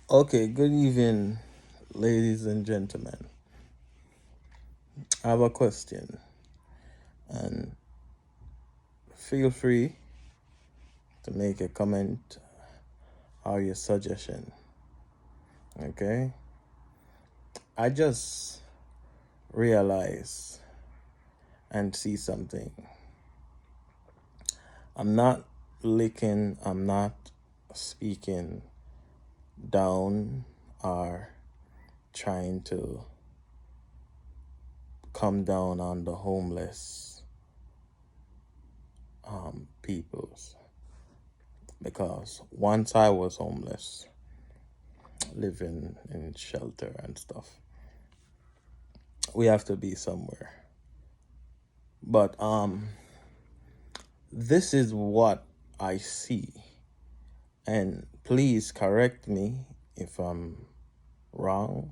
Okay, good evening, ladies and gentlemen. I have a question, and feel free to make a comment or your suggestion. Okay, I just realized and see something. I'm not I'm not speaking down or trying to come down on the homeless peoples because once I was homeless, living in shelter and stuff. We have to be somewhere. But this is what I see. And please correct me if I'm wrong.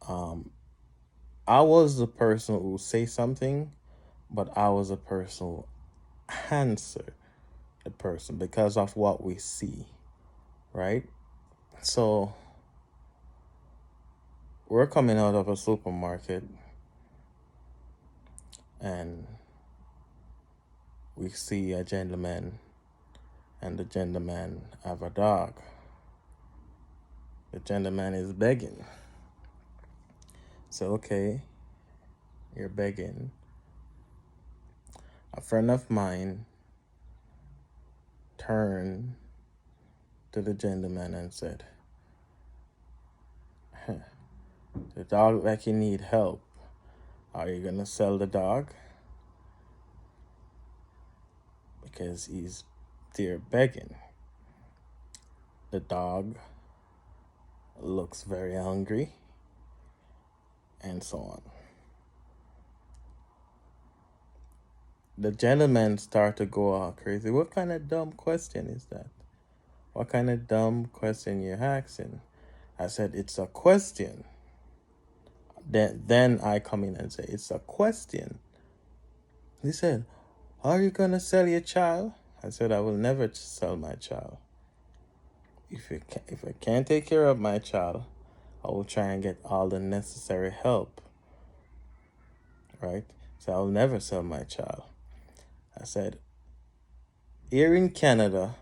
I was the person who say something, but I was the person who answer the person because of what we see, right? So we're coming out of a supermarket and we see a gentleman and the gentleman have a dog. The gentleman is begging. So okay, you're begging. A friend of mine turned to the gentleman and said, the dog like you need help. Are you gonna sell the dog? Because he's there begging. The dog looks very hungry, and so on. The gentleman started to go all crazy. What kind of dumb question is that? What kind of dumb question you're asking? I said, it's a question. Then I come in and say, it's a question. He said, are you going to sell your child? I said, I will never sell my child. If I can't take care of my child, I will try and get all the necessary help. Right? So I'll never sell my child. I said, here in Canada,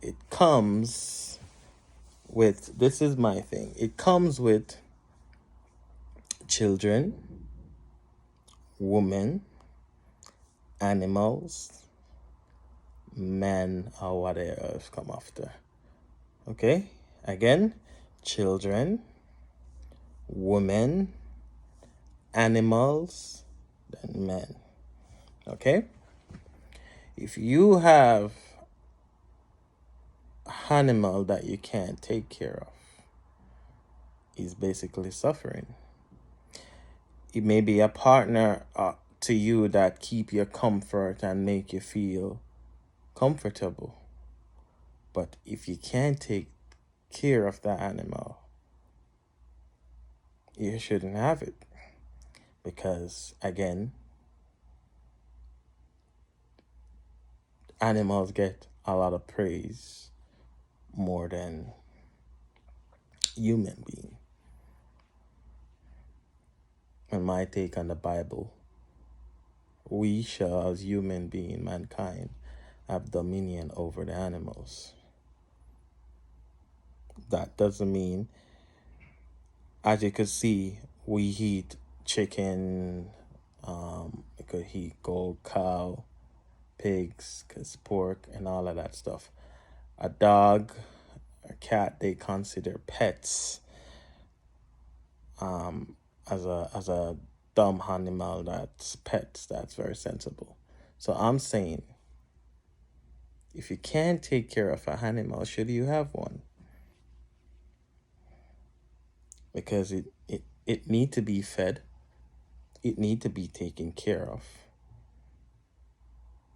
it comes with, this is my thing, it comes with children, women, animals, men, or whatever else come after. Okay? Again, children, women, animals, then men. Okay? If you have an animal that you can't take care of, he's basically suffering. It may be a partner to you that keep your comfort and make you feel comfortable. But if you can't take care of that animal, you shouldn't have it. Because again, animals get a lot of praise more than human being. And my take on the Bible, we shall, as human being, mankind, have dominion over the animals. That doesn't mean, as you can see, we eat chicken, we could eat goat, cow, pigs, cause pork, and all of that stuff. A dog, a cat, they consider pets. As a dumb animal that's pets, that's very sensible. So I'm saying, if you can't take care of an animal, should you have one? Because it need to be fed, it need to be taken care of,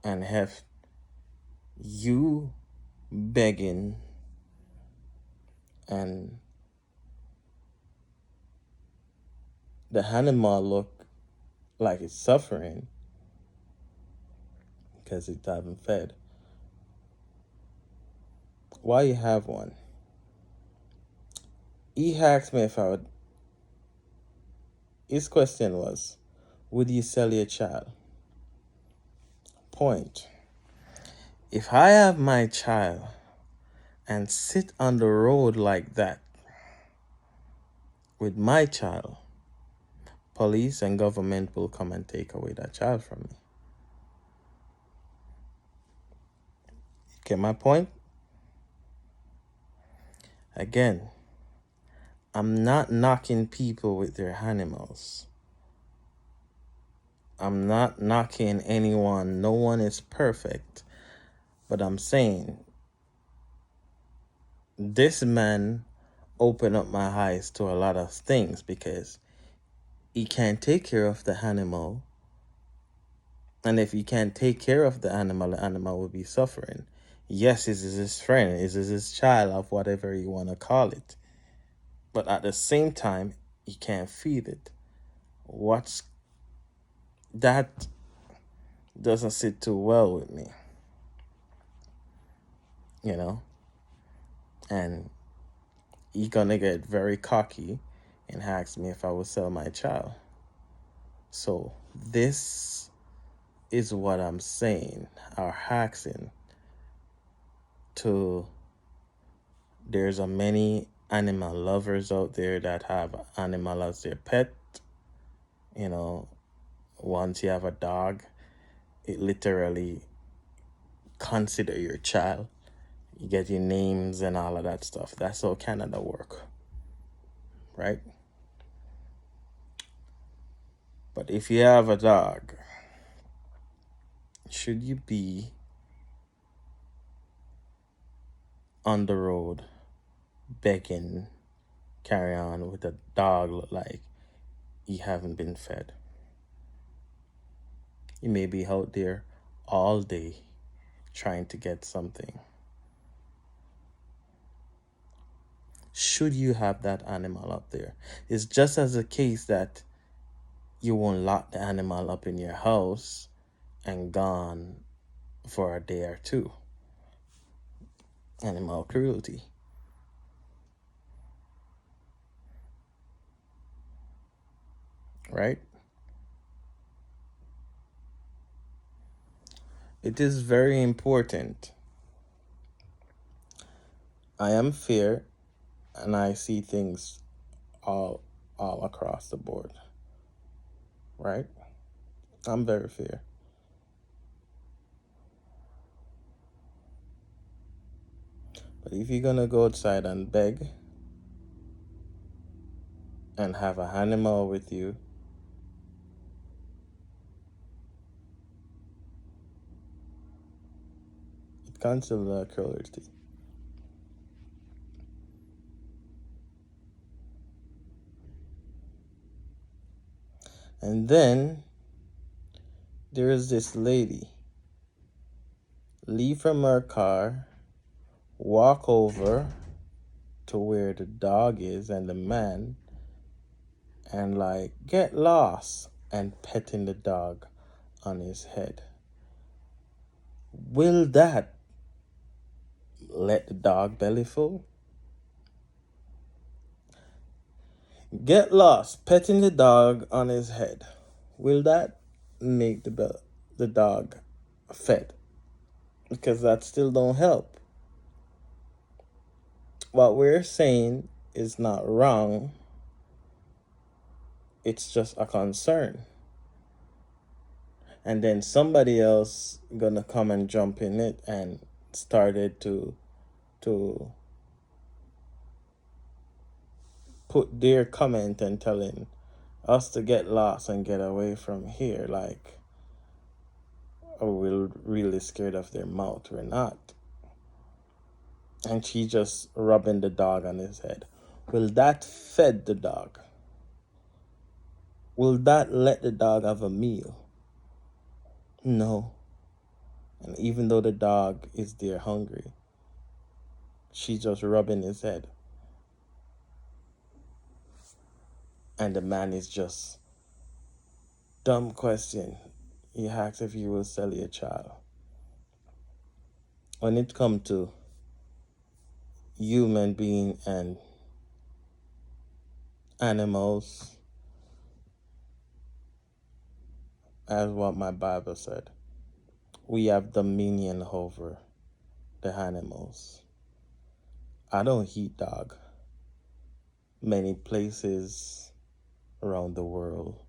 and have you begging and the animal look like it's suffering because it's having fed. Why you have one? He asked me if I would. His question was, would you sell your child? Point. If I have my child and sit on the road like that with my child, police and government will come and take away that child from me. Get my point? Again, I'm not knocking people with their animals. I'm not knocking anyone. No one is perfect. But I'm saying this man opened up my eyes to a lot of things because he can't take care of the animal. And if he can't take care of the animal will be suffering. Yes, this is his friend, this is his child, of whatever you want to call it. But at the same time, he can't feed it. What's that doesn't sit too well with me, you know? And he gonna get very cocky and ask me if I would sell my child. So this is what I'm saying, or asking to. There's a many animal lovers out there that have animal as their pet. You know, once you have a dog, it literally consider your child. You get your names and all of that stuff. That's how Canada work, right? But if you have a dog, should you be on the road begging, carry on with a dog look like you haven't been fed? You may be out there all day trying to get something. Should you have that animal up there? It's just as a case that you won't lock the animal up in your house and gone for a day or two. Animal cruelty. Right? It is very important. I am fair and I see things all across the board. Right? I'm very fair. But if you're gonna go outside and beg and have an animal with you, it considered cruelty. And then there is this lady leave from her car, walk over to where the dog is and the man, and like get lost and petting the dog on his head. Will that let the dog belly full? Get lost petting the dog on his head. Will that make the dog fed? Because that still don't help. What we're saying is not wrong. It's just a concern. And then somebody else gonna come and jump in it and started to put their comment and telling us to get lost and get away from here, like, oh, we're really scared of their mouth. We're not. And she just rubbing the dog on his head. Will that fed the dog? Will that let the dog have a meal? No. And even though the dog is there hungry, she's just rubbing his head. And the man is just, dumb question. He asks if you will sell your child. When it comes to human being and animals, as what my Bible said. We have dominion over the animals. I don't eat dog. Many places around the world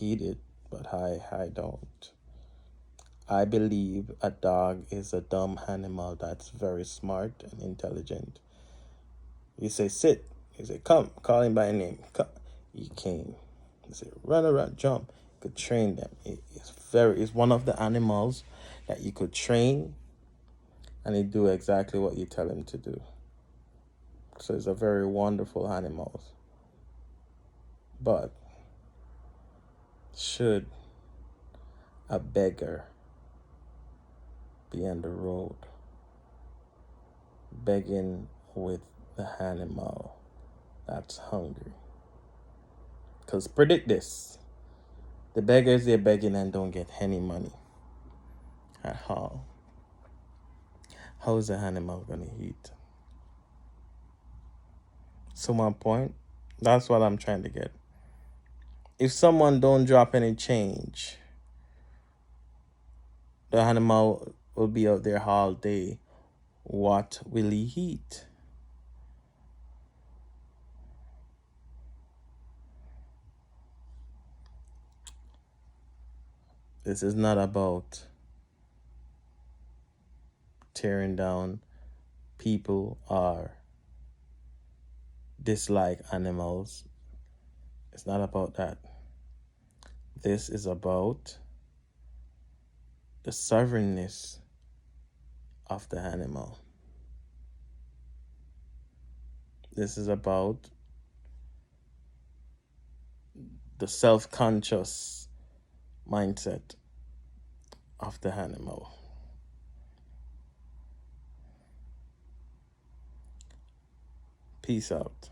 eat it, but I don't. I believe a dog is a dumb animal that's very smart and intelligent. You say sit, you say come, call him by name. Come. He came. You say run around, jump. You could train them. It's one of the animals that you could train and he do exactly what you tell him to do. So it's a very wonderful animal. But should a beggar be on the road begging with the animal that's hungry? Because predict this, the beggars, they're begging and don't get any money at all. How is the animal gonna eat? So my point, that's what I'm trying to get. If someone don't drop any change, the animal will be out there all day. What will he eat? This is not about tearing down people or dislike animals. It's not about that. This is about the sovereignness of the animal. This is about the self-conscious mindset of the animal. Peace out.